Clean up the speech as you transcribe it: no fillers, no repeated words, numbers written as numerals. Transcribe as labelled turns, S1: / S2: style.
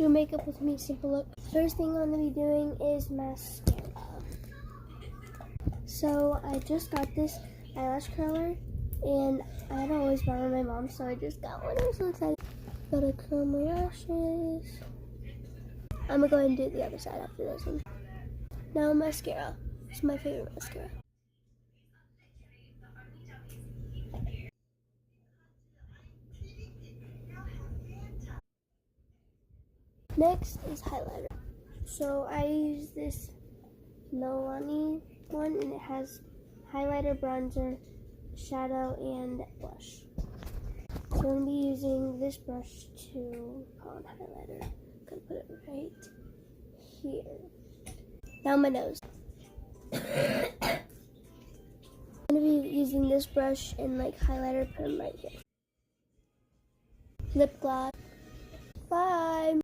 S1: do makeup with me, simple look. First thing I'm going to be doing is mascara. So I just got this eyelash curler, and I had always borrow my mom, so I just got one. I'm so excited. Gotta curl my lashes. I'm gonna go ahead and do the other side after this one. Now mascara. It's my favorite mascara. Next is highlighter. So I use this Milani one, and it has highlighter, bronzer, shadow, and blush. So I'm going to be using this brush to put on highlighter. I'm going to put it right here. Now my nose. I'm going to be using this brush and like highlighter, put them right here. Lip gloss. Bye!